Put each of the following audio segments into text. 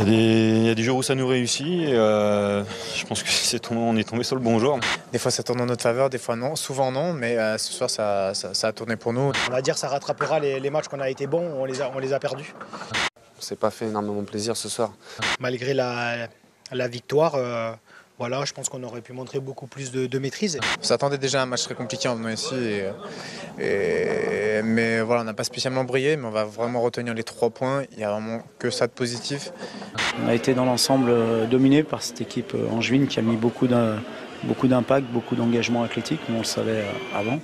Il y a des jours où ça nous réussit. Et, je pense que on est tombé sur le bon jour. Des fois ça tourne en notre faveur, des fois non, souvent non, mais ce soir ça a tourné pour nous. On va dire que ça rattrapera les matchs qu'on a été bons, on les a perdus. On s'est pas fait énormément plaisir ce soir. Malgré la victoire, voilà, je pense qu'on aurait pu montrer beaucoup plus de maîtrise. On s'attendait déjà à un match très compliqué en venant ici, mais voilà, on n'a pas spécialement brillé, mais on va vraiment retenir les 3 points. Il n'y a vraiment que ça de positif. On a été dans l'ensemble dominé par cette équipe angevine qui a mis beaucoup d'impact, beaucoup d'engagement athlétique. Nous on le savait avant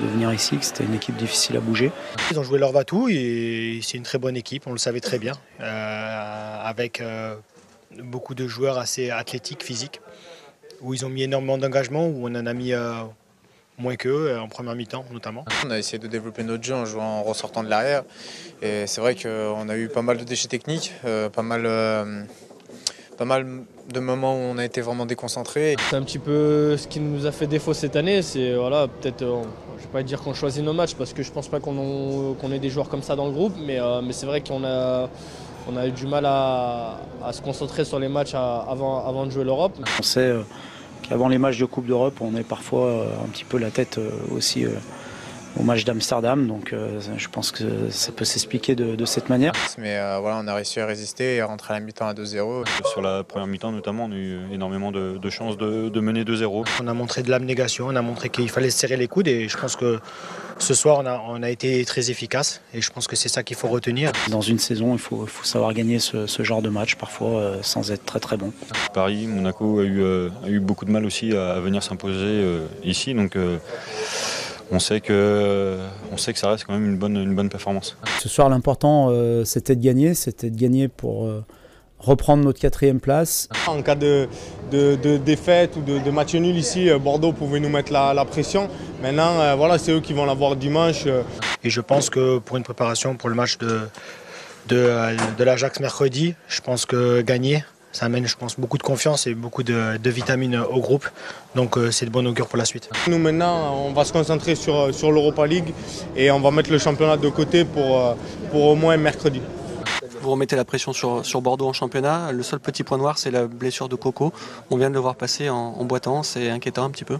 de venir ici, que c'était une équipe difficile à bouger. Ils ont joué leur va-tout et c'est une très bonne équipe, on le savait très bien, avec beaucoup de joueurs assez athlétiques, physiques, où ils ont mis énormément d'engagement, où on en a mis moins qu'eux, en première mi-temps notamment. On a essayé de développer notre jeu en jouant en ressortant de l'arrière, et c'est vrai qu'on a eu pas mal de déchets techniques, pas mal de moments où on a été vraiment déconcentrés. C'est un petit peu ce qui nous a fait défaut cette année, c'est voilà, peut-être, je ne vais pas dire qu'on choisit nos matchs parce que je ne pense pas qu'on ait des joueurs comme ça dans le groupe, mais c'est vrai qu'on a eu du mal à se concentrer sur les matchs avant de jouer l'Europe. On sait qu'avant les matchs de Coupe d'Europe, on est parfois un petit peu la tête aussi au match d'Amsterdam, donc je pense que ça peut s'expliquer de cette manière. Mais voilà, on a réussi à résister et à rentrer à la mi-temps à 2-0. Sur la première mi-temps notamment, on a eu énormément de chances de mener 2-0. On a montré de l'abnégation, on a montré qu'il fallait se serrer les coudes et je pense que ce soir on a été très efficace et je pense que c'est ça qu'il faut retenir. Dans une saison, il faut savoir gagner ce genre de match, parfois sans être très très bon. Paris, Monaco a eu beaucoup de mal aussi à venir s'imposer ici, donc on sait que ça reste quand même une bonne performance. Ce soir, l'important, c'était de gagner pour reprendre notre 4e place. En cas de défaite ou de match nul ici, Bordeaux pouvait nous mettre la pression. Maintenant, voilà, c'est eux qui vont l'avoir dimanche. Et je pense que pour une préparation pour le match de l'Ajax mercredi, je pense que gagner, ça amène, je pense, beaucoup de confiance et beaucoup de vitamines au groupe. Donc c'est de bon augure pour la suite. Nous maintenant, on va se concentrer sur l'Europa League et on va mettre le championnat de côté pour au moins mercredi. Vous remettez la pression sur Bordeaux en championnat. Le seul petit point noir, c'est la blessure de Coco. On vient de le voir passer en boitant, c'est inquiétant un petit peu.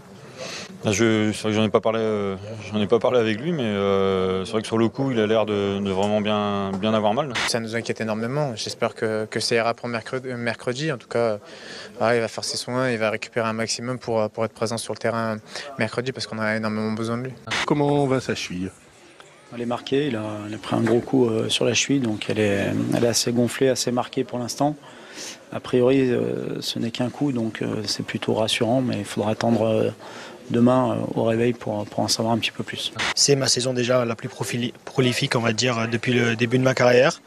C'est vrai que j'en ai pas parlé avec lui, mais c'est vrai que sur le coup, il a l'air de vraiment bien avoir mal. Ça nous inquiète énormément. J'espère que ça ira pour mercredi. En tout cas, voilà, il va faire ses soins, il va récupérer un maximum pour être présent sur le terrain mercredi parce qu'on a énormément besoin de lui. Comment va sa cheville ? Elle est marquée, il a pris un gros coup sur la cheville, donc elle est assez gonflée, assez marquée pour l'instant. A priori, ce n'est qu'un coup, donc c'est plutôt rassurant, mais il faudra attendre demain au réveil pour en savoir un petit peu plus. C'est ma saison déjà la plus prolifique, on va dire, depuis le début de ma carrière.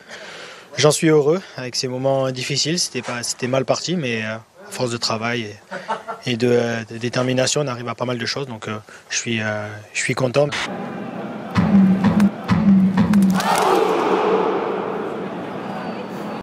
J'en suis heureux avec ces moments difficiles, c'était mal parti, mais à force de travail et de détermination, on arrive à pas mal de choses, donc je suis content.